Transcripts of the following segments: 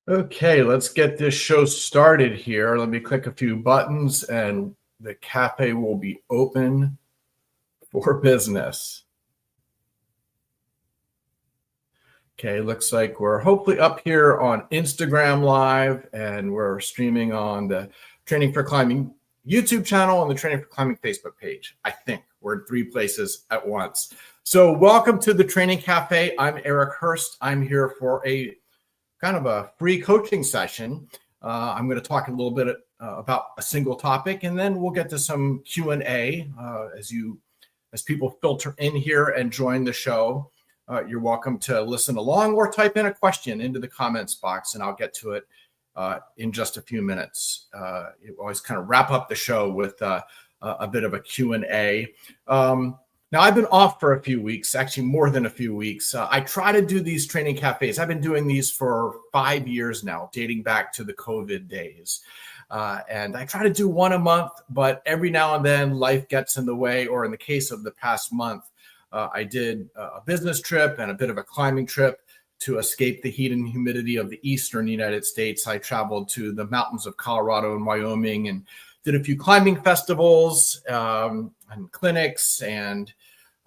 Okay, let's get this show started here. Let me click a few buttons and the cafe will be open for business. Okay, looks like we're hopefully up here on Instagram Live and we're streaming on the Training for Climbing YouTube channel and the Training for Climbing Facebook page. I think we're in 3 places at once. So welcome to the Training Cafe. I'm Eric Hörst. I'm here for a kind of a free coaching session. I'm going to talk a little bit about a single topic, and then we'll get to some Q&A as people filter in here and join the show. You're welcome to listen along or type in a question into the comments box, and I'll get to it in just a few minutes. You always kind of wrap up the show with a bit of a Q&A. Now, I've been off for a few weeks, actually more than a few weeks. I try to do these training cafes. I've been doing these for 5 years now, dating back to the COVID days. And I try to do one a month, but every now and then life gets in the way, or in the case of the past month, I did a business trip and a bit of a climbing trip to escape the heat and humidity of the eastern United States. I traveled to the mountains of Colorado and Wyoming and did a few climbing festivals and clinics, and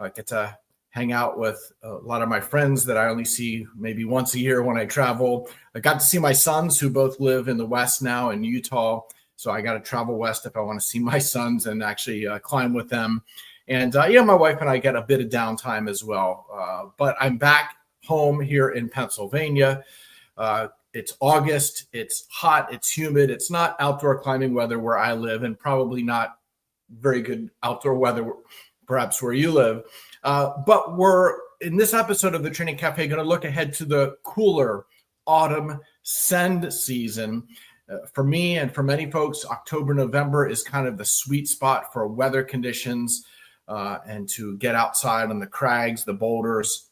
I get to hang out with a lot of my friends that I only see maybe once a year when I travel. I got to see my sons, who both live in the West now in Utah. So I got to travel west if I want to see my sons and actually climb with them. And, my wife and I get a bit of downtime as well. But I'm back home here in Pennsylvania. It's August. It's hot. It's humid. It's not outdoor climbing weather where I live, and probably not very good outdoor weather perhaps where you live. But we're, in this episode of the Training Cafe, going to look ahead to the cooler autumn send season. For me and for many folks, October, November is kind of the sweet spot for weather conditions and to get outside on the crags, the boulders,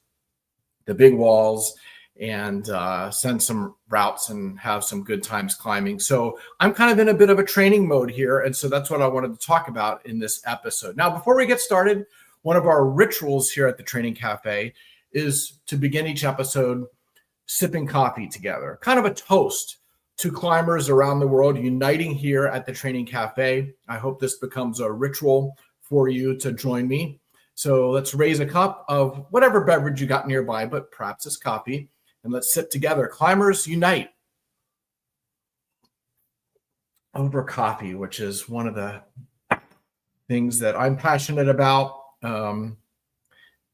the big walls, and send some routes and have some good times climbing. So I'm kind of in a bit of a training mode here. And so that's what I wanted to talk about in this episode. Now, before we get started, one of our rituals here at the Training Cafe is to begin each episode sipping coffee together, kind of a toast to climbers around the world uniting here at the Training Cafe. I hope this becomes a ritual for you to join me. So let's raise a cup of whatever beverage you got nearby, but perhaps it's coffee. And let's sit together. Climbers unite over coffee, which is one of the things that I'm passionate about,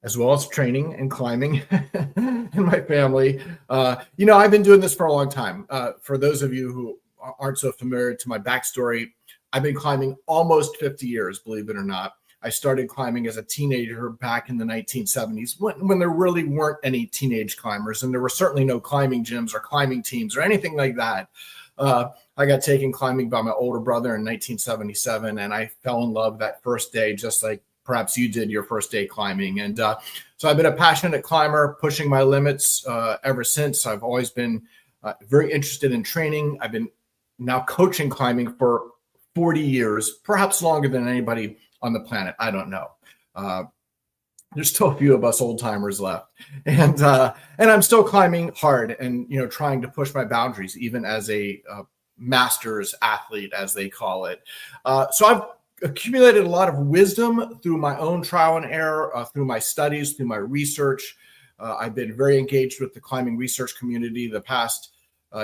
as well as training and climbing in my family. I've been doing this for a long time. For those of you who aren't so familiar to my backstory, I've been climbing almost 50 years, believe it or not. I started climbing as a teenager back in the 1970s when there really weren't any teenage climbers, and there were certainly no climbing gyms or climbing teams or anything like that. I got taken climbing by my older brother in 1977, and I fell in love that first day, just like perhaps you did your first day climbing. And so I've been a passionate climber, pushing my limits ever since. I've always been very interested in training. I've been now coaching climbing for 40 years, perhaps longer than anybody on the planet. I don't know. There's still a few of us old timers left, and I'm still climbing hard and trying to push my boundaries, even as a master's athlete, as they call it. So I've accumulated a lot of wisdom through my own trial and error, through my studies, through my research. I've been very engaged with the climbing research community the past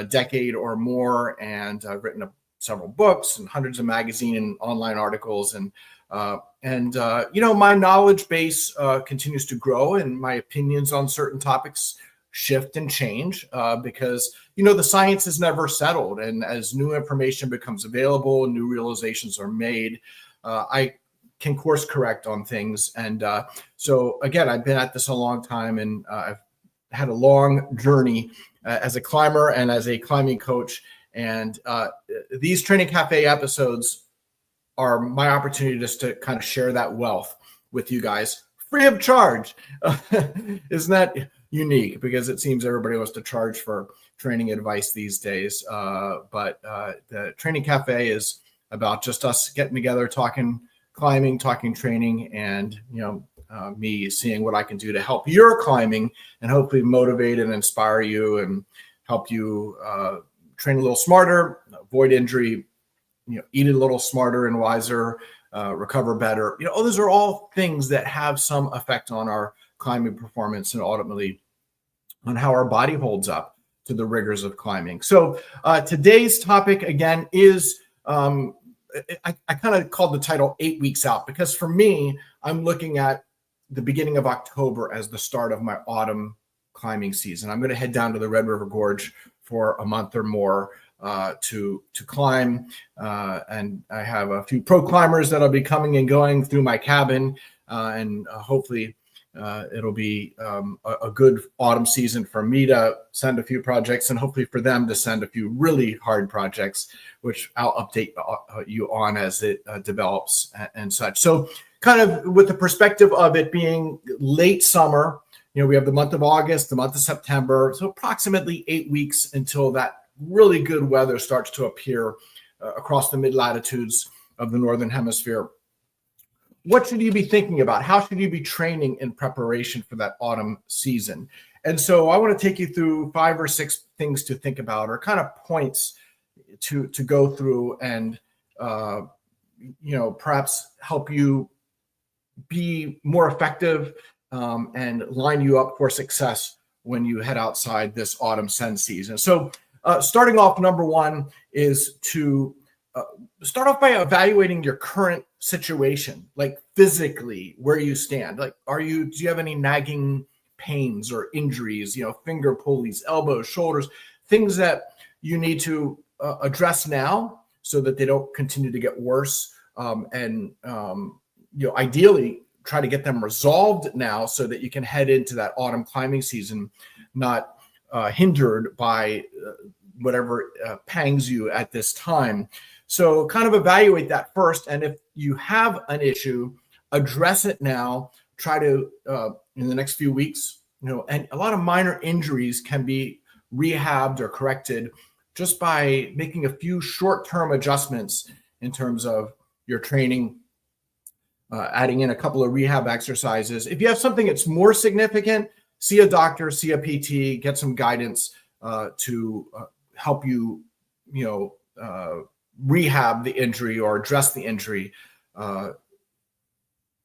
decade or more, and I've written several books and hundreds of magazine and online articles, and my knowledge base continues to grow, and my opinions on certain topics shift and change because the science is never settled, and as new information becomes available, new realizations are made, I can course correct on things. And so again, I've been at this a long time, and I've had a long journey as a climber and as a climbing coach. And these Training Cafe episodes are my opportunity just to kind of share that wealth with you guys free of charge. Isn't that unique? Because it seems everybody wants to charge for training advice these days. But the Training Cafe is about just us getting together, talking climbing, talking training, and me seeing what I can do to help your climbing and hopefully motivate and inspire you and help you train a little smarter, avoid injury, eat a little smarter and wiser, recover better. Those are all things that have some effect on our climbing performance and ultimately on how our body holds up to the rigors of climbing. So today's topic, again, is I kind of called the title 8 weeks out, because for me, I'm looking at the beginning of October as the start of my autumn climbing season. I'm going to head down to the Red River Gorge for a month or more to climb. And I have a few pro climbers that'll be coming and going through my cabin, and hopefully it'll be a good autumn season for me to send a few projects, and hopefully for them to send a few really hard projects, which I'll update you on as it develops and such. So kind of with the perspective of it being late summer, we have the month of August, the month of September, so approximately 8 weeks until that really good weather starts to appear across the mid-latitudes of the Northern Hemisphere. What should you be thinking about? How should you be training in preparation for that autumn season? And so I want to take you through 5 or 6 things to think about, or kind of points to go through, and perhaps help you be more effective and line you up for success when you head outside this autumn send season. So starting off, number one is to start off by evaluating your current situation, like physically where you stand. Like, do you have any nagging pains or injuries, finger pulleys, elbows, shoulders, things that you need to address now so that they don't continue to get worse, and ideally try to get them resolved now so that you can head into that autumn climbing season not hindered by whatever pangs you at this time. So kind of evaluate that first. And if you have an issue, address it now. Try to, in the next few weeks, and a lot of minor injuries can be rehabbed or corrected just by making a few short-term adjustments in terms of your training, adding in a couple of rehab exercises. If you have something that's more significant, see a doctor, see a PT, get some guidance to help you, rehab the injury or address the injury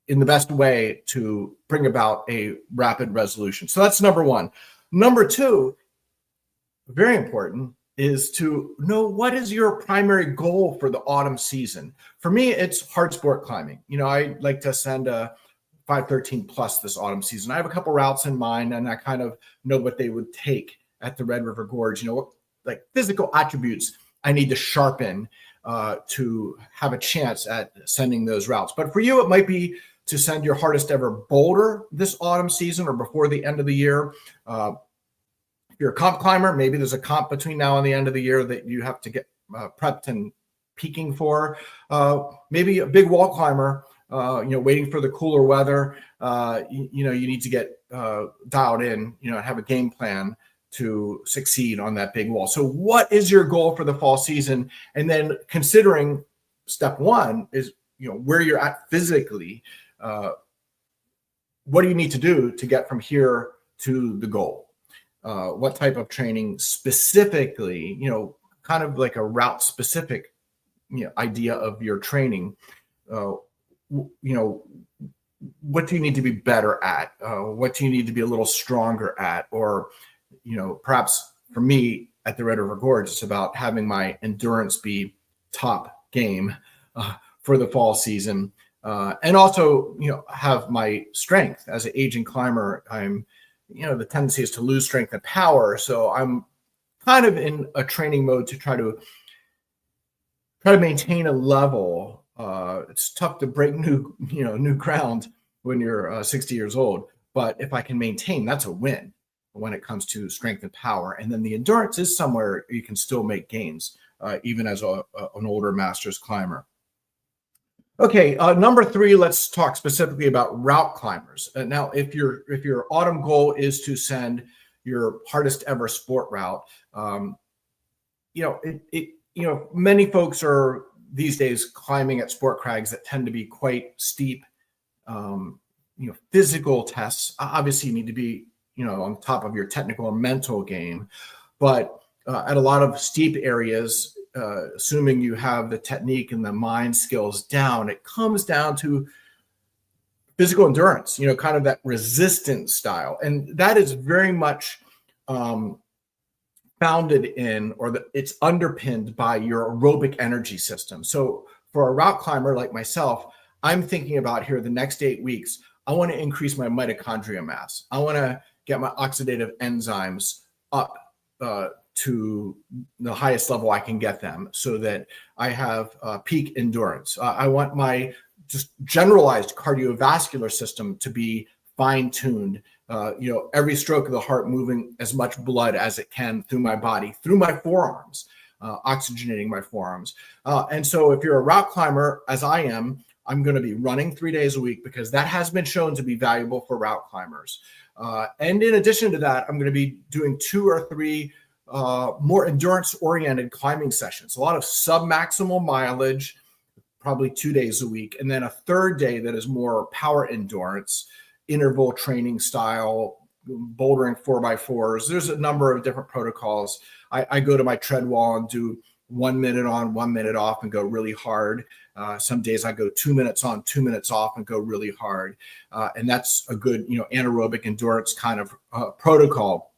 in the best way to bring about a rapid resolution. So that's number one. Number two, very important, is to know what is your primary goal for the autumn season. For me, it's hard sport climbing. I like to send a 513 plus this autumn season. I have a couple routes in mind, and I kind of know what they would take at the Red River Gorge, what like physical attributes I need to sharpen to have a chance at sending those routes. But for you, it might be to send your hardest ever boulder this autumn season or before the end of the year. If you're a comp climber, maybe there's a comp between now and the end of the year that you have to get prepped and peaking for. Maybe a big wall climber, waiting for the cooler weather. You need to get dialed in, and have a game plan to succeed on that big wall. So what is your goal for the fall season? And then considering step one is, where you're at physically, what do you need to do to get from here to the goal? What type of training specifically, kind of like a route specific, idea of your training, what do you need to be better at? What do you need to be a little stronger at? Or, perhaps for me at the Red River Gorge, it's about having my endurance be top game for the fall season. And also, have my strength as an aging climber. I'm, the tendency is to lose strength and power. So I'm kind of in a training mode to try to maintain a level. It's tough to break new ground when you're 60 years old. But if I can maintain, that's a win when it comes to strength and power. And then the endurance is somewhere you can still make gains, even as an older master's climber. Okay, number three, let's talk specifically about route climbers. Now, if your autumn goal is to send your hardest ever sport route, many folks are these days climbing at sport crags that tend to be quite steep. Physical tests. Obviously, you need to be on top of your technical and mental game. But at a lot of steep areas, assuming you have the technique and the mind skills down, it comes down to physical endurance, kind of that resistance style. And that is very much founded in, it's underpinned by your aerobic energy system. So for a route climber like myself, I'm thinking about here the next 8 weeks, I want to increase my mitochondria mass. I want to get my oxidative enzymes up to the highest level I can get them so that I have peak endurance. I want my just generalized cardiovascular system to be fine-tuned. Every stroke of the heart moving as much blood as it can through my body, through my forearms, oxygenating my forearms. And so if you're a route climber, as I am, I'm going to be running 3 days a week because that has been shown to be valuable for route climbers. And in addition to that, I'm going to be doing 2 or 3 more endurance-oriented climbing sessions, a lot of sub-maximal mileage, probably 2 days a week, and then a third day that is more power endurance, interval training style, bouldering 4x4s. There's a number of different protocols. I go to my tread wall and do 1 minute on, 1 minute off and go really hard. Some days I go 2 minutes on, 2 minutes off and go really hard. And that's a good, anaerobic endurance kind of protocol.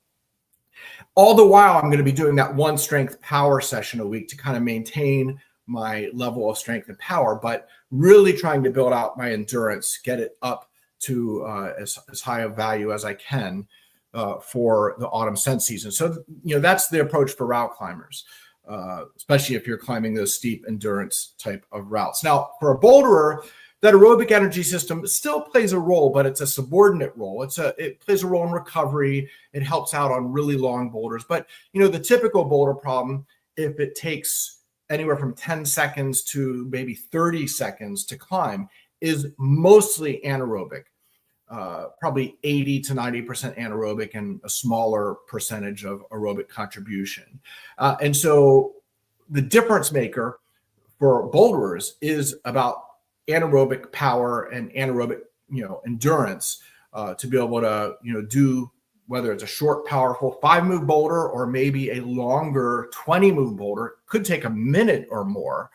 All the while, I'm going to be doing that 1 strength power session a week to kind of maintain my level of strength and power, but really trying to build out my endurance, get it up to as high a value as I can for the autumn scent season. So, that's the approach for route climbers, especially if you're climbing those steep endurance type of routes. Now, for a boulderer, that aerobic energy system still plays a role, but it's a subordinate role. It plays a role in recovery. It helps out on really long boulders. But, the typical boulder problem, if it takes anywhere from 10 seconds to maybe 30 seconds to climb, is mostly anaerobic, probably 80 to 90% anaerobic and a smaller percentage of aerobic contribution. And so the difference maker for boulderers is about anaerobic power and anaerobic, endurance to be able to, do whether it's a short, powerful 5-move boulder or maybe a longer 20-move boulder, could take a minute or more.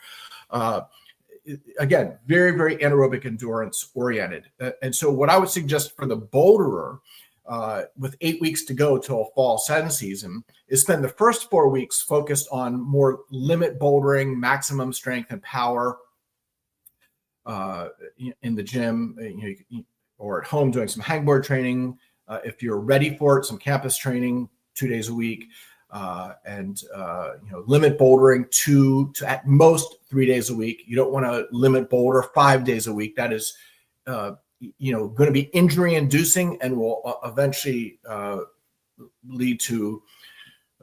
Again, very, very anaerobic endurance oriented. And so what I would suggest for the boulderer with 8 weeks to go till fall scent season is spend the first 4 weeks focused on more limit bouldering, maximum strength and power in the gym, or at home doing some hangboard training. If you're ready for it, some campus training 2 days a week, and limit bouldering 2 to at most 3 days a week. You don't want to limit boulder 5 days a week. That is, going to be injury inducing and will eventually lead to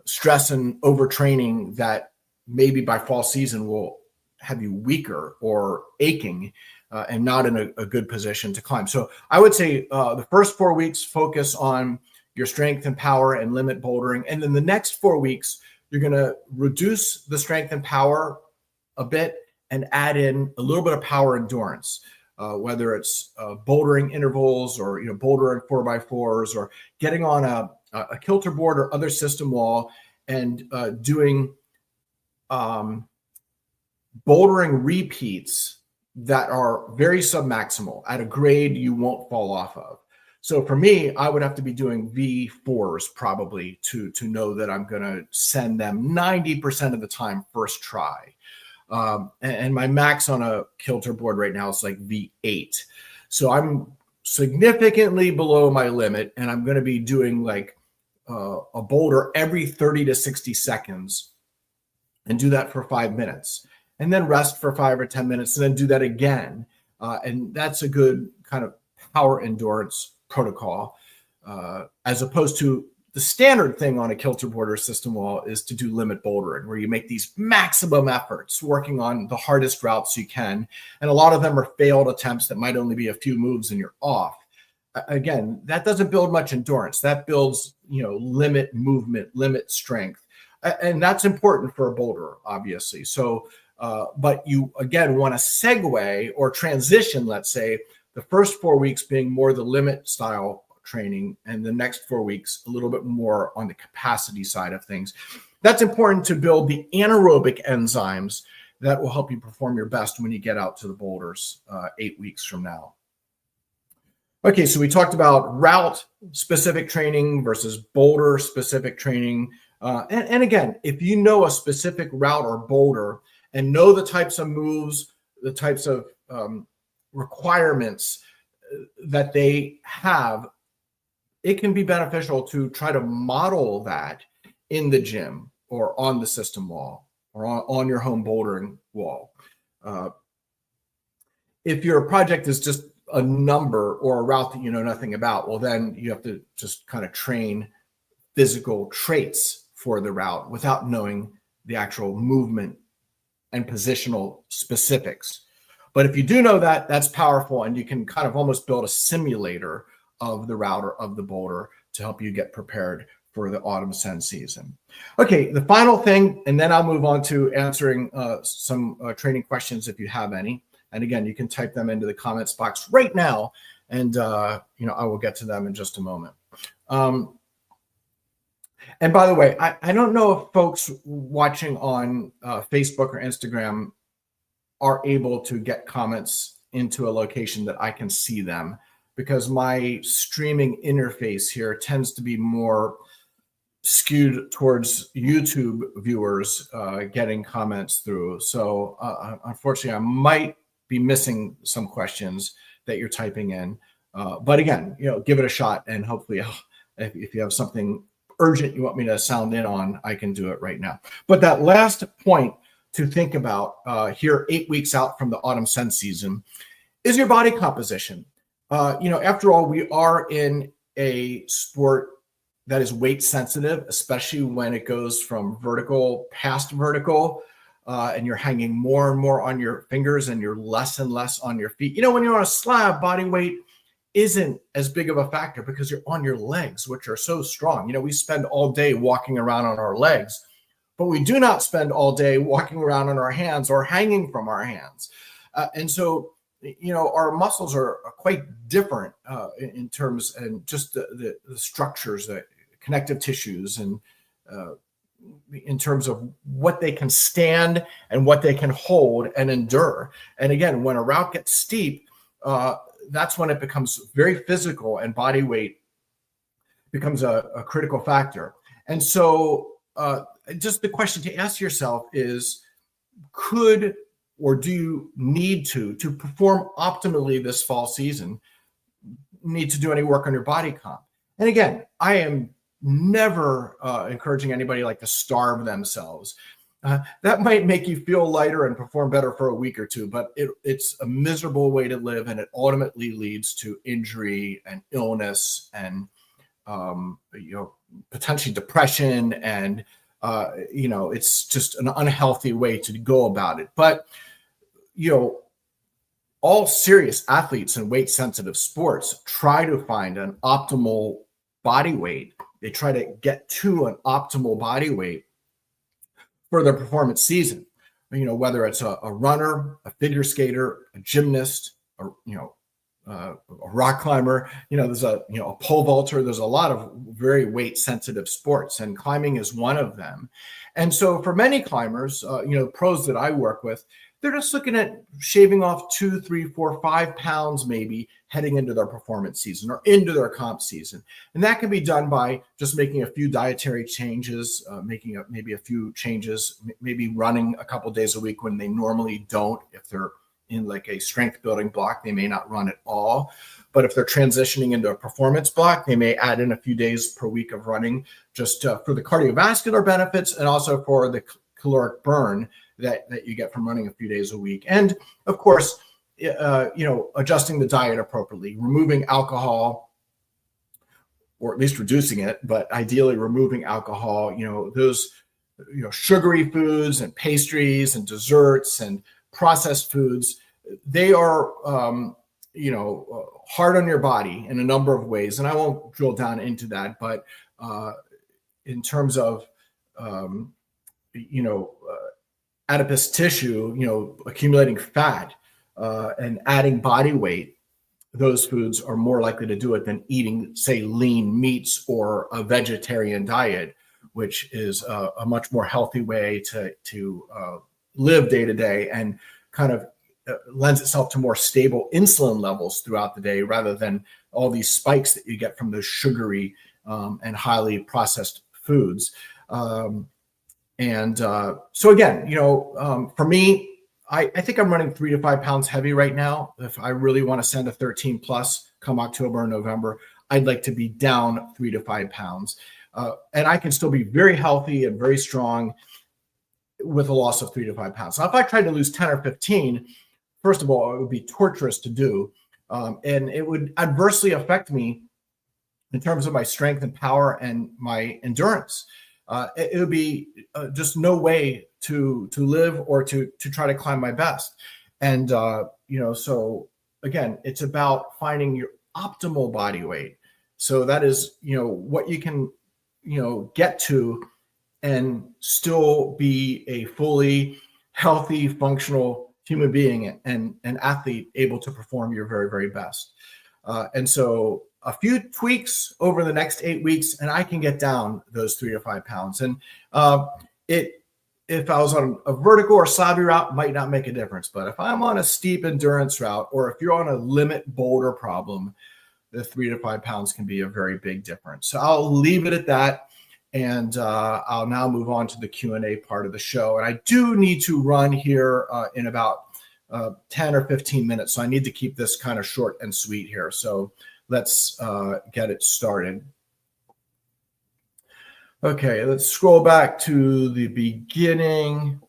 stress and overtraining that maybe by fall season will have you weaker or aching. And not in a good position to climb. So I would say the first 4 weeks focus on your strength and power and limit bouldering. And then the next 4 weeks, you're going to reduce the strength and power a bit and add in a little bit of power endurance, whether it's bouldering intervals or, bouldering 4x4s or getting on a kilter board or other system wall and doing bouldering repeats that are very submaximal at a grade you won't fall off of. So for me, I would have to be doing V4s probably to know that I'm going to send them 90% of the time first try. And my max on a kilter board right now is like V8. So I'm significantly below my limit, and I'm going to be doing like a boulder every 30 to 60 seconds and do that for 5 minutes. And then rest for 5 or 10 minutes and then do that again. And that's a good kind of power endurance protocol, as opposed to the standard thing on a kilter board or system wall is to do limit bouldering, where you make these maximum efforts working on the hardest routes you can. And a lot of them are failed attempts that might only be a few moves and you're off. Again, that doesn't build much endurance. That builds, limit movement, limit strength. And that's important for a boulderer, obviously. So, but you, again, want to segue or transition, let's say, the first 4 weeks being more the limit style training, and the next 4 weeks a little bit more on the capacity side of things. That's important to build the anaerobic enzymes that will help you perform your best when you get out to the boulders 8 weeks from now. Okay, so we talked about route-specific training versus boulder-specific training. And again, if you know a specific route or boulder and know the types of moves, the types of requirements that they have, it can be beneficial to try to model that in the gym or on the system wall or on your home bouldering wall. If your project is just a number or a route that you know nothing about, well, then you have to just kind of train physical traits for the route without knowing the actual movement and positional specifics. But if you do know that, that's powerful, and you can kind of almost build a simulator of the route or of the boulder to help you get prepared for the autumn send season. Okay, the final thing, and then I'll move on to answering some training questions if you have any. And again, you can type them into the comments box right now, and I will get to them in just a moment. And by the way, I don't know if folks watching on Facebook or Instagram are able to get comments into a location that I can see them, because my streaming interface here tends to be more skewed towards YouTube viewers getting comments through. So unfortunately, I might be missing some questions that you're typing in. But again, give it a shot, and hopefully if you have something urgent you want me to sound in on, I can do it right now. But that last point to think about here 8 weeks out from the autumn send season is your body composition. After all, we are in a sport that is weight sensitive, especially when it goes from vertical past vertical, and you're hanging more and more on your fingers and you're less and less on your feet. When you're on a slab, body weight isn't as big of a factor because you're on your legs, which are so strong. We spend all day walking around on our legs, but we do not spend all day walking around on our hands or hanging from our hands. And so, our muscles are quite different in terms and just the structures, the connective tissues, and in terms of what they can stand and what they can hold and endure. And again, when a route gets steep, that's when it becomes very physical, and body weight becomes a critical factor. And so just the question to ask yourself is, could or do you need to perform optimally this fall season, need to do any work on your body comp? And again, I am never encouraging anybody to starve themselves. That might make you feel lighter and perform better for a week or two, but it's a miserable way to live, and it ultimately leads to injury and illness and potentially depression, and it's just an unhealthy way to go about it. But all serious athletes in weight sensitive sports try to find an optimal body weight. They try to get to an optimal body weight for their performance season. Whether it's a runner, a figure skater, a gymnast, a rock climber, there's a pole vaulter. There's a lot of very weight sensitive sports, and climbing is one of them. And so for many climbers, pros that I work with, they're just looking at shaving off 2, 3, 4, 5 pounds maybe heading into their performance season or into their comp season. And that can be done by just making a few dietary changes, making maybe a few changes, maybe running a couple days a week when they normally don't. If they're in a strength building block, they may not run at all. But if they're transitioning into a performance block, they may add in a few days per week of running just for the cardiovascular benefits and also for the caloric burn that you get from running a few days a week. And of course, adjusting the diet appropriately, removing alcohol, or at least reducing it, but ideally removing alcohol, those, sugary foods and pastries and desserts and processed foods, they are, hard on your body in a number of ways. And I won't drill down into that, but in terms of, adipose tissue, accumulating fat and adding body weight, those foods are more likely to do it than eating, say, lean meats or a vegetarian diet, which is a much more healthy way to live day to day and kind of lends itself to more stable insulin levels throughout the day rather than all these spikes that you get from those sugary and highly processed foods. So again, for me, I think I'm running 3 to 5 pounds heavy right now. If I really want to send a 13 plus come October and November, I'd like to be down 3 to 5 pounds. And I can still be very healthy and very strong with a loss of 3 to 5 pounds. So if I tried to lose 10 or 15, first of all, it would be torturous to do. And it would adversely affect me in terms of my strength and power and my endurance. It would be just no way to live or to try to climb my best. And, so again, it's about finding your optimal body weight. So that is, what you can, get to and still be a fully healthy, functional human being and an athlete able to perform your very, very best. And so a few tweaks over the next 8 weeks, and I can get down those 3 to 5 pounds. And if I was on a vertical or savvy route, might not make a difference. But if I'm on a steep endurance route, or if you're on a limit boulder problem, the 3 to 5 pounds can be a very big difference. So I'll leave it at that. And I'll now move on to the Q&A part of the show. And I do need to run here in about 10 or 15 minutes. So I need to keep this kind of short and sweet here. So let's get it started. Okay, let's scroll back to the beginning.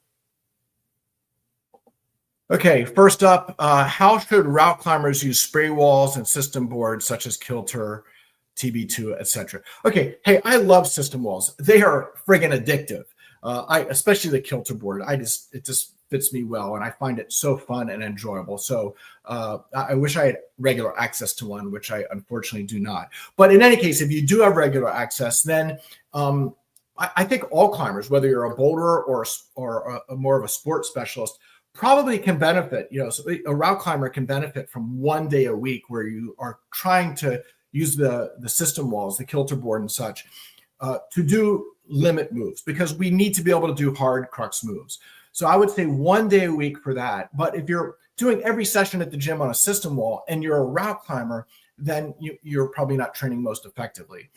Okay, first up, how should route climbers use spray walls and system boards such as Kilter, TB2, etc.? Okay, hey, I love system walls. They are friggin' addictive. Especially the Kilter board. It just fits me well, and I find it so fun and enjoyable. So I wish I had regular access to one, which I unfortunately do not. But in any case, if you do have regular access, then I think all climbers, whether you're a boulderer or a more of a sports specialist, probably can benefit. So a route climber can benefit from 1 day a week where you are trying to use the system walls, the Kilter board and such, to do limit moves, because we need to be able to do hard crux moves. So I would say 1 day a week for that. But if you're doing every session at the gym on a system wall and you're a route climber, then you're probably not training most effectively,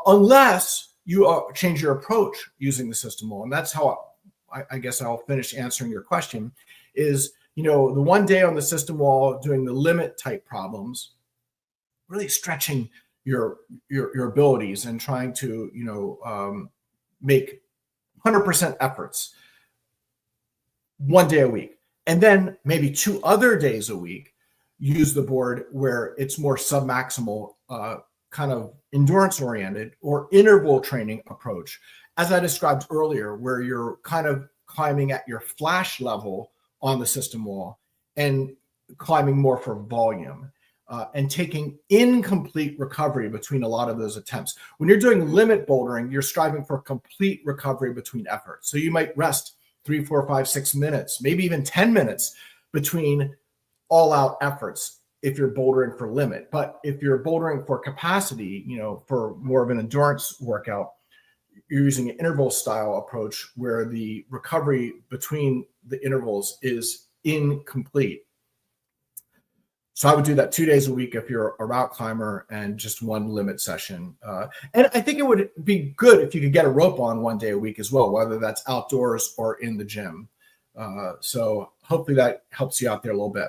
unless you change your approach using the system wall. And that's how I guess I'll finish answering your question is, the 1 day on the system wall doing the limit type problems, really stretching your abilities and trying to, make 100% efforts 1 day a week. And then maybe 2 other days a week, use the board where it's more submaximal, kind of endurance oriented or interval training approach, as I described earlier, where you're kind of climbing at your flash level on the system wall and climbing more for volume. And taking incomplete recovery between a lot of those attempts. When you're doing limit bouldering, you're striving for complete recovery between efforts. So you might rest 3, 4, 5, 6 minutes, maybe even 10 minutes between all-out efforts if you're bouldering for limit. But if you're bouldering for capacity, for more of an endurance workout, you're using an interval style approach where the recovery between the intervals is incomplete. So I would do that 2 days a week if you're a route climber and just 1 limit session. And I think it would be good if you could get a rope on 1 day a week as well, whether that's outdoors or in the gym. So hopefully that helps you out there a little bit.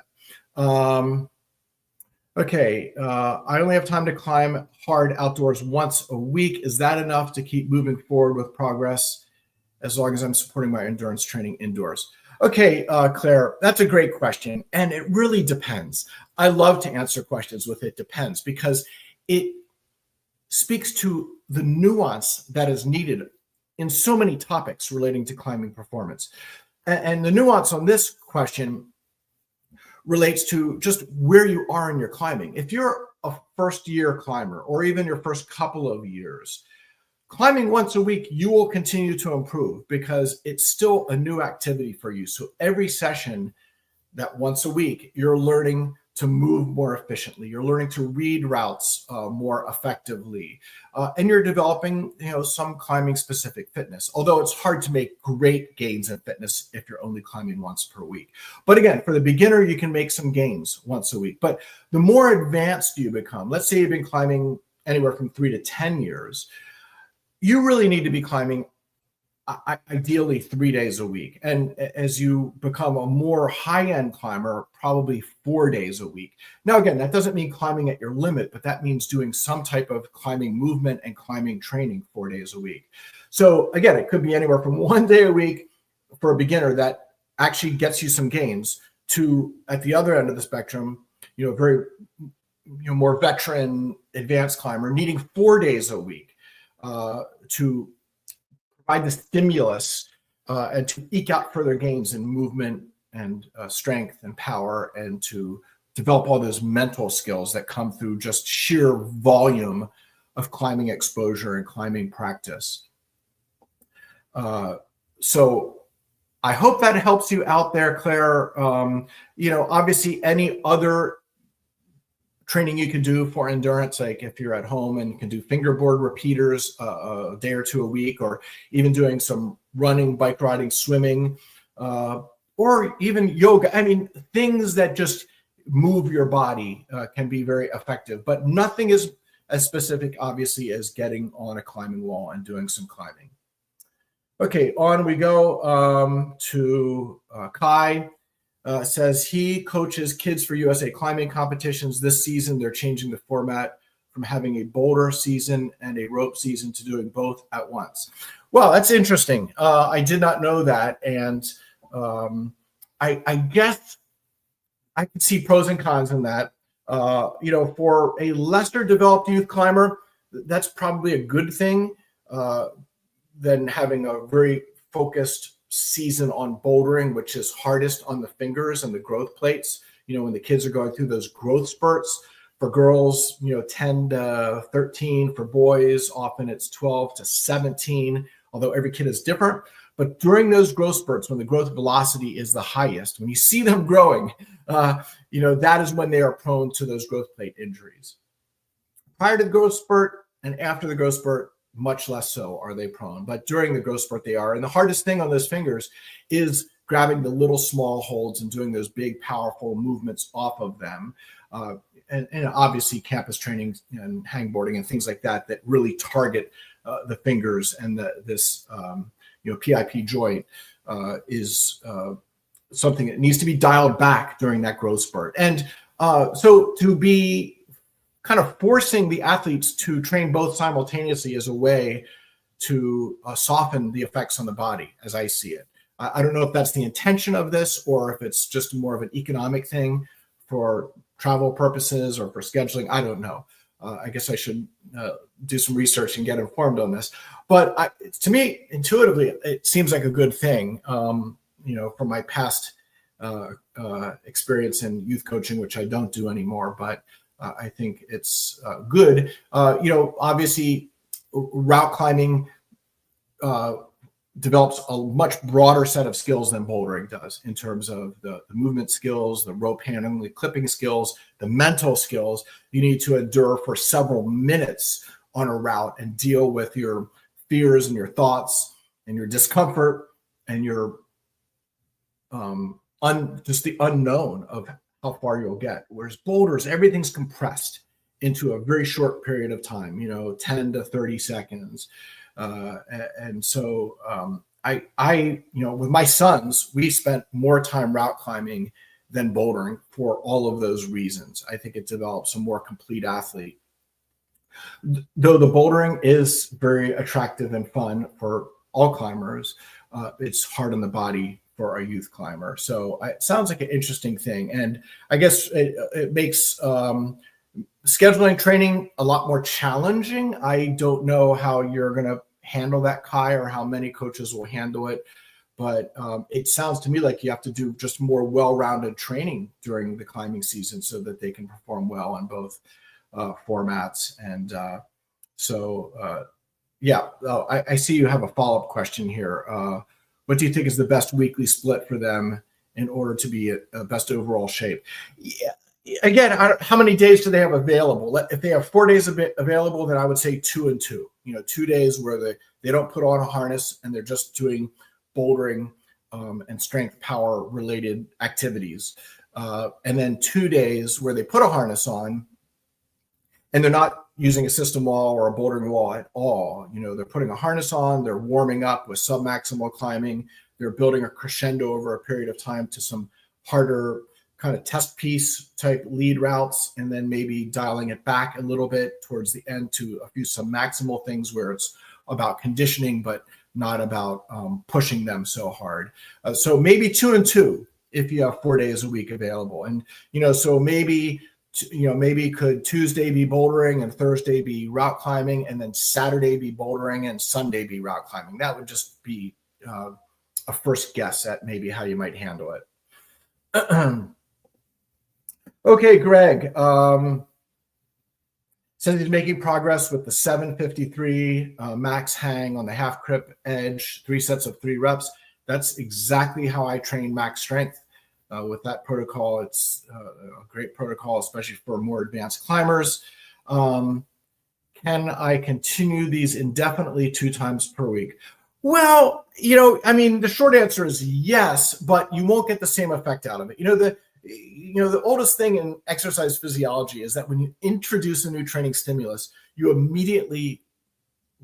Okay, I only have time to climb hard outdoors once a week. Is that enough to keep moving forward with progress as long as I'm supporting my endurance training indoors? Okay, Claire, that's a great question. And it really depends. I love to answer questions with it depends, because it speaks to the nuance that is needed in so many topics relating to climbing performance. And the nuance on this question relates to just where you are in your climbing. If you're a first-year climber or even your first couple of years, climbing once a week, you will continue to improve because it's still a new activity for you. So every session that once a week, you're learning to move more efficiently. You're learning to read routes more effectively. And you're developing, some climbing specific fitness, although it's hard to make great gains in fitness if you're only climbing once per week. But again, for the beginner, you can make some gains once a week. But the more advanced you become, let's say you've been climbing anywhere from 3 to 10 years, you really need to be climbing ideally 3 days a week. And as you become a more high-end climber, probably 4 days a week. Now, again, that doesn't mean climbing at your limit, but that means doing some type of climbing movement and climbing training 4 days a week. So again, it could be anywhere from 1 day a week for a beginner that actually gets you some gains to, at the other end of the spectrum, very, more veteran advanced climber needing 4 days a week to provide the stimulus and to eke out further gains in movement and strength and power, and to develop all those mental skills that come through just sheer volume of climbing exposure and climbing practice. So I hope that helps you out there, Claire. Obviously any other training you can do for endurance, like if you're at home and you can do fingerboard repeaters a day or two a week, or even doing some running, bike riding, swimming, or even yoga. I mean, things that just move your body can be very effective, but nothing is as specific, obviously, as getting on a climbing wall and doing some climbing. Okay, on we go to Kai. Says he coaches kids for USA climbing competitions. This season, they're changing the format from having a boulder season and a rope season to doing both at once. Well, that's interesting. I did not know that. And I guess I could see pros and cons in that. For a lesser developed youth climber, that's probably a good thing than having a very focused season on bouldering, which is hardest on the fingers and the growth plates. When the kids are going through those growth spurts. For girls, 10 to 13. For boys, often it's 12 to 17, although every kid is different. But during those growth spurts, when the growth velocity is the highest, when you see them growing, that is when they are prone to those growth plate injuries. Prior to the growth spurt and after the growth spurt, much less so are they prone. But during the growth spurt, they are. And the hardest thing on those fingers is grabbing the little small holds and doing those big, powerful movements off of them. And obviously campus training and hangboarding and things like that really target the fingers, and this PIP joint is something that needs to be dialed back during that growth spurt. And so to be kind of forcing the athletes to train both simultaneously is a way to soften the effects on the body, as I see it. I don't know if that's the intention of this, or if it's just more of an economic thing for travel purposes or for scheduling. I don't know. I guess I should do some research and get informed on this. But to me, intuitively, it seems like a good thing, from my past experience in youth coaching, which I don't do anymore. But I think it's good. Obviously, route climbing develops a much broader set of skills than bouldering does, in terms of the movement skills, the rope handling, the clipping skills, the mental skills. You need to endure for several minutes on a route and deal with your fears and your thoughts and your discomfort and your just the unknown of how far you'll get. Whereas boulders, everything's compressed into a very short period of time, 10 to 30 seconds. And so I with my sons, we spent more time route climbing than bouldering for all of those reasons. I think it develops a more complete athlete. Though the bouldering is very attractive and fun for all climbers, it's hard on the body for a youth climber. So it sounds like an interesting thing. And I guess it makes scheduling training a lot more challenging. I don't know how you're going to handle that, Kai, or how many coaches will handle it. But it sounds to me like you have to do just more well-rounded training during the climbing season so that they can perform well on both formats. And I see you have a follow-up question here. What do you think is the best weekly split for them in order to be at best overall shape? Yeah, again, how many days do they have available? If they have 4 days available, then I would say 2 and 2. 2 days where they don't put on a harness and they're just doing bouldering and strength power related activities. And then 2 days where they put a harness on and they're not using a system wall or a bouldering wall at all. They're putting a harness on, they're warming up with submaximal climbing, they're building a crescendo over a period of time to some harder kind of test piece type lead routes, and then maybe dialing it back a little bit towards the end to a few submaximal things where it's about conditioning, but not about pushing them so hard. So maybe 2 and 2 if you have 4 days a week available. And, so maybe could Tuesday be bouldering and Thursday be route climbing, and then Saturday be bouldering and Sunday be route climbing. That would just be a first guess at maybe how you might handle it. Okay, Greg says he's making progress with the 753 max hang on the half grip edge, 3 sets of 3 reps. That's exactly how I train max strength. With that protocol, it's a great protocol, especially for more advanced climbers. Can I continue these indefinitely 2 times per week? Well, the short answer is yes, but you won't get the same effect out of it. The oldest thing in exercise physiology is that when you introduce a new training stimulus, you immediately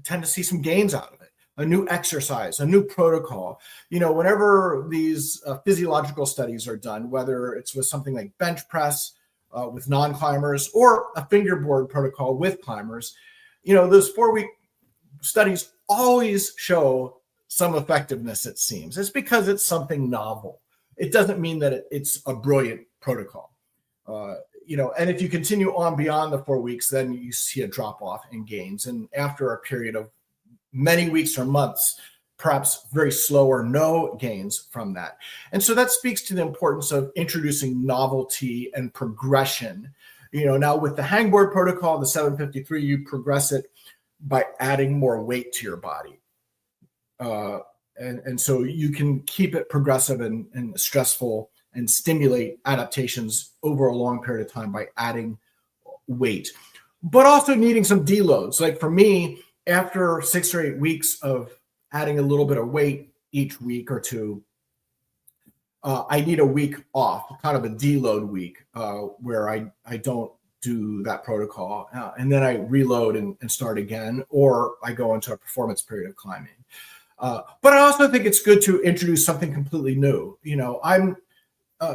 tend to see some gains out of it. A new exercise, a new protocol. Whenever these physiological studies are done, whether it's with something like bench press with non-climbers or a fingerboard protocol with climbers, those 4-week studies always show some effectiveness, it seems. It's because it's something novel. It doesn't mean that it's a brilliant protocol. And if you continue on beyond the 4 weeks, then you see a drop off in gains. And after a period of many weeks or months, perhaps very slow or no gains from that. And so that speaks to the importance of introducing novelty and progression. Now with the hangboard protocol, the 753, you progress it by adding more weight to your body. And so you can keep it progressive and stressful and stimulate adaptations over a long period of time by adding weight, but also needing some deloads. Like for me, after 6 or 8 weeks of adding a little bit of weight each week or two, I need a week off, kind of a deload week, where I don't do that protocol. And then I reload and start again, or I go into a performance period of climbing. But I also think it's good to introduce something completely new. How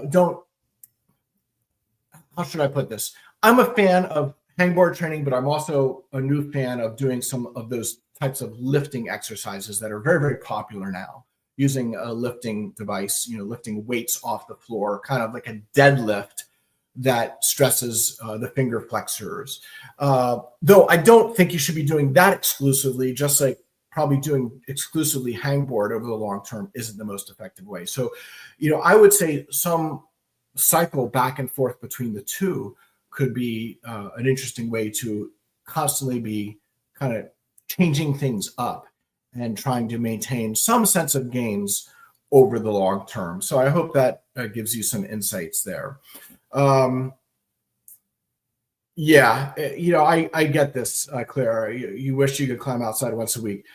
should I put this? I'm a fan of hangboard training, but I'm also a new fan of doing some of those types of lifting exercises that are very, very popular now, using a lifting device, lifting weights off the floor, kind of like a deadlift that stresses the finger flexors. Though I don't think you should be doing that exclusively, just like probably doing exclusively hangboard over the long term isn't the most effective way. So, I would say some cycle back and forth between the two could be an interesting way to constantly be kind of changing things up and trying to maintain some sense of gains over the long term. So I hope that gives you some insights there. Yeah, I get this, Claire. You wish you could climb outside once a week.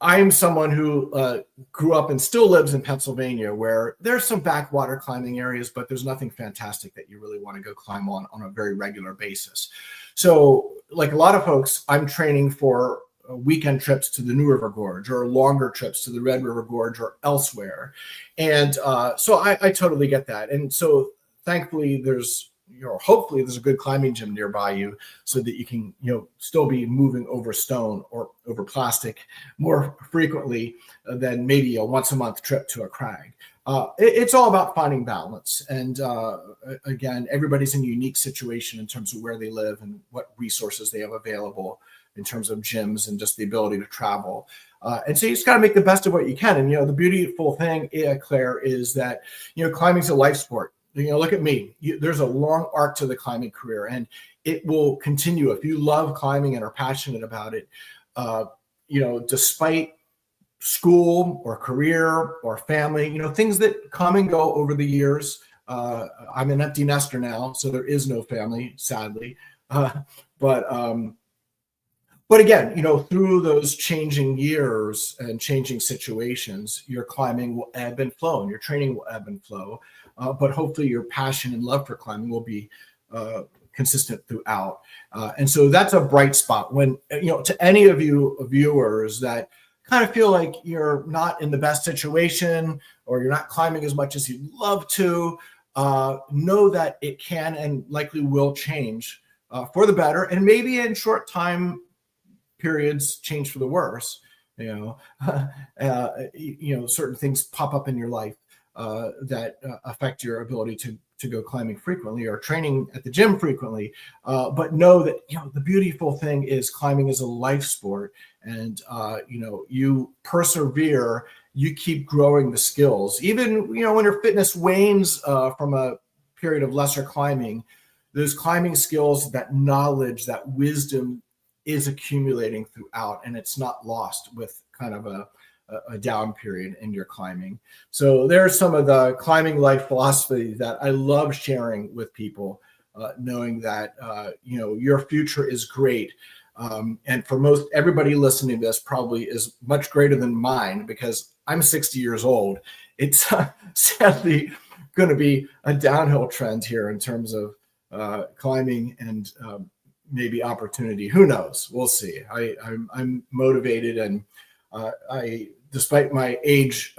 I am someone who grew up and still lives in Pennsylvania, where there's some backwater climbing areas, but there's nothing fantastic that you really want to go climb on a very regular basis. So like a lot of folks, I'm training for weekend trips to the New River Gorge or longer trips to the Red River Gorge or elsewhere. And so I totally get that. And so thankfully hopefully there's a good climbing gym nearby you so that you can, still be moving over stone or over plastic more frequently than maybe a once a month trip to a crag. It's all about finding balance. And again, everybody's in a unique situation in terms of where they live and what resources they have available in terms of gyms and just the ability to travel. And so you just got to make the best of what you can. And, the beautiful thing, Claire, is that, climbing's a life sport. Look at me. There's a long arc to the climbing career, and it will continue if you love climbing and are passionate about it. Despite school or career or family, things that come and go over the years. I'm an empty nester now, so there is no family, sadly. But again, through those changing years and changing situations, your climbing will ebb and flow, and your training will ebb and flow. But hopefully, your passion and love for climbing will be consistent throughout. And so that's a bright spot. When to any of you viewers that kind of feel like you're not in the best situation, or you're not climbing as much as you'd love to, know that it can and likely will change for the better, and maybe in short time periods change for the worse. Certain things pop up in your life that affect your ability to go climbing frequently or training at the gym frequently. But know that the beautiful thing is climbing is a life sport, and you persevere. You keep growing the skills, even when your fitness wanes from a period of lesser climbing. Those climbing skills, that knowledge, that wisdom is accumulating throughout, and it's not lost with kind of a down period in your climbing. So there's some of the climbing life philosophy that I love sharing with people, knowing that your future is great. And for most everybody listening to this probably is much greater than mine, because I'm 60 years old. It's sadly going to be a downhill trend here in terms of climbing and maybe opportunity. Who knows? We'll see. I'm motivated, and despite my age,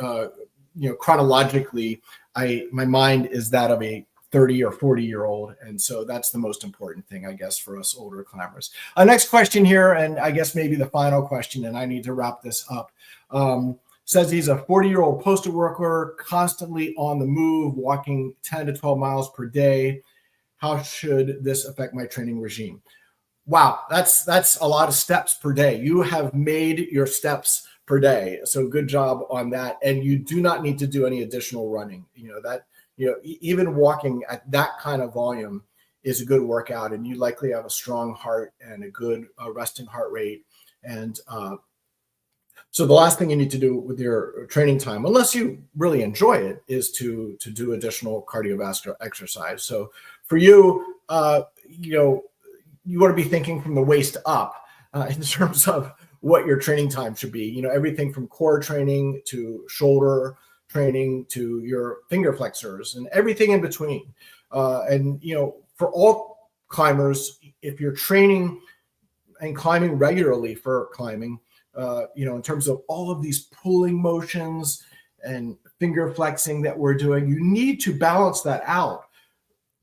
chronologically, my mind is that of a 30 or 40-year-old. And so that's the most important thing, I guess, for us older climbers. Next question here, and I guess maybe the final question, and I need to wrap this up. Says he's a 40-year-old postal worker, constantly on the move, walking 10 to 12 miles per day. How should this affect my training regime? Wow, that's a lot of steps per day. You have made your steps per day. So good job on that. And you do not need to do any additional running. Even walking at that kind of volume is a good workout, and you likely have a strong heart and a good resting heart rate. And so the last thing you need to do with your training time, unless you really enjoy it, is to do additional cardiovascular exercise. So for you, you want to be thinking from the waist up in terms of what your training time should be. Everything from core training to shoulder training to your finger flexors and everything in between. For all climbers, if you're training and climbing regularly for climbing, in terms of all of these pulling motions and finger flexing that we're doing, you need to balance that out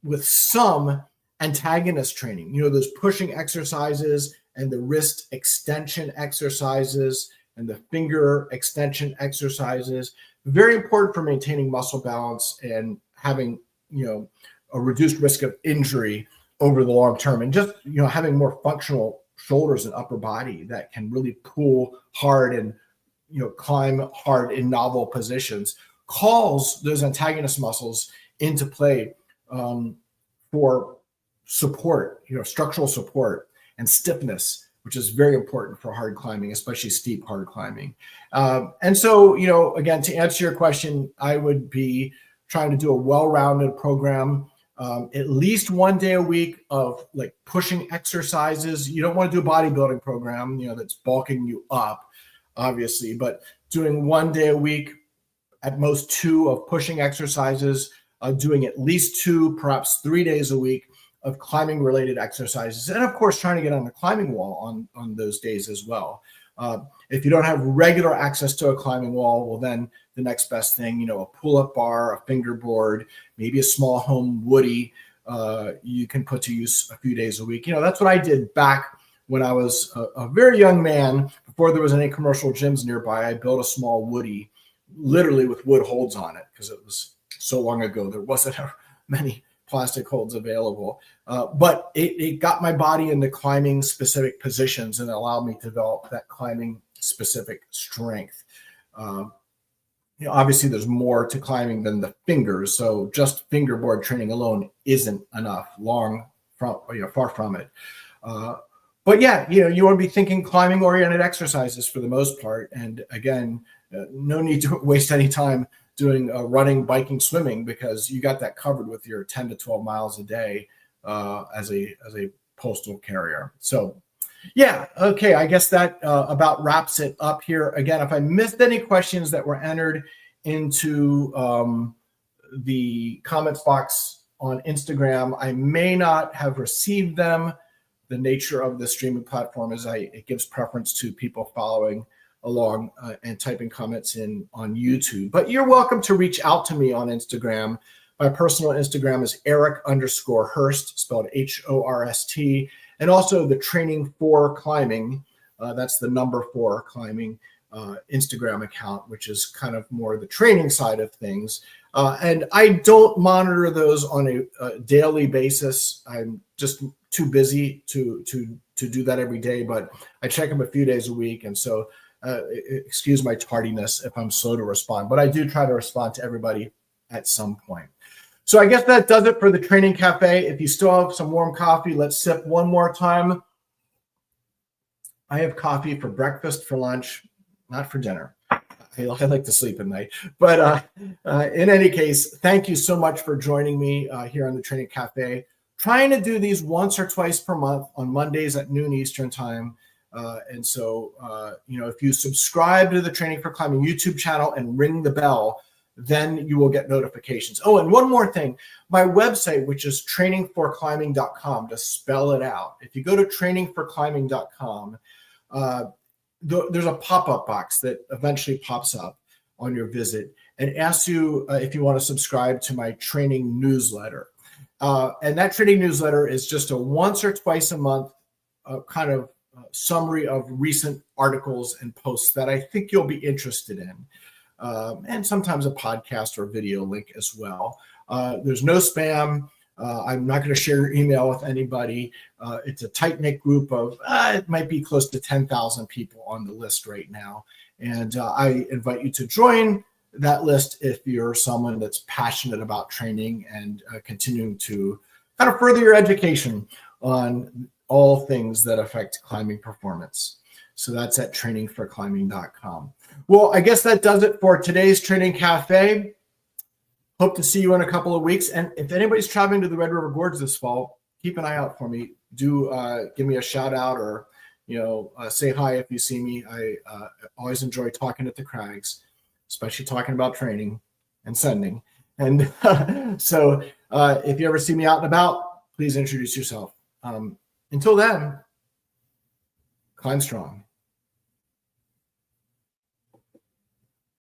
with some antagonist training, those pushing exercises and the wrist extension exercises and the finger extension exercises. Very important for maintaining muscle balance and having, a reduced risk of injury over the long term, and just, having more functional shoulders and upper body that can really pull hard and, climb hard in novel positions, calls those antagonist muscles into play for support, structural support and stiffness, which is very important for hard climbing, especially steep hard climbing. And so, again, to answer your question, I would be trying to do a well-rounded program, at least 1 day a week of like pushing exercises. You don't want to do a bodybuilding program, that's bulking you up, obviously, but doing 1 day a week, at most 2 of pushing exercises, doing at least 2, perhaps 3 days a week of climbing related exercises. And of course, trying to get on the climbing wall on those days as well. If you don't have regular access to a climbing wall, well, then the next best thing, a pull-up bar, a fingerboard, maybe a small home woody, you can put to use a few days a week. That's what I did back when I was a very young man, before there was any commercial gyms nearby. I built a small woody, literally with wood holds on it, because it was so long ago, there wasn't many plastic holds available. But it got my body into climbing specific positions and allowed me to develop that climbing specific strength. Obviously there's more to climbing than the fingers. So just fingerboard training alone isn't enough, far from it. But yeah, you want to be thinking climbing oriented exercises for the most part. And again, no need to waste any time doing running, biking, swimming, because you got that covered with your 10 to 12 miles a day as a postal carrier. So yeah, okay, I guess that about wraps it up here. Again, if I missed any questions that were entered into the comments box on Instagram, I may not have received them. The nature of the streaming platform is it gives preference to people following along and typing comments in on YouTube. But you're welcome to reach out to me on Instagram. My personal Instagram is Eric_Hörst, spelled Horst. And also the Training for Climbing, that's the number 4 climbing Instagram account, which is kind of more the training side of things. And I don't monitor those on a daily basis. I'm just too busy to do that every day, but I check them a few days a week. And so excuse my tardiness if I'm slow to respond, but I do try to respond to everybody at some point. So I guess that does it for the Training Cafe. If you still have some warm coffee, let's sip one more time. I have coffee for breakfast, for lunch, not for dinner. I like to sleep at night. But in any case, thank you so much for joining me here on the Training Cafe. Trying to do these once or twice per month on Mondays at noon Eastern time. And so, if you subscribe to the Training for Climbing YouTube channel and ring the bell, then you will get notifications. Oh, and one more thing. My website, which is trainingforclimbing.com, to spell it out. If you go to trainingforclimbing.com, there's a pop-up box that eventually pops up on your visit and asks you if you want to subscribe to my training newsletter. And that training newsletter is just a once or twice a month kind of summary of recent articles and posts that I think you'll be interested in. And sometimes a podcast or video link as well. There's no spam. I'm not going to share your email with anybody. It's a tight-knit group of, it might be close to 10,000 people on the list right now. And I invite you to join that list if you're someone that's passionate about training and continuing to kind of further your education on all things that affect climbing performance. So that's at trainingforclimbing.com. Well, I guess that does it for today's Training Cafe. Hope to see you in a couple of weeks. And if anybody's traveling to the Red River Gorge this fall, keep an eye out for me. Do give me a shout out or, say hi if you see me. I always enjoy talking at the crags, especially talking about training and sending. And so if you ever see me out and about, please introduce yourself. Until then, climb strong.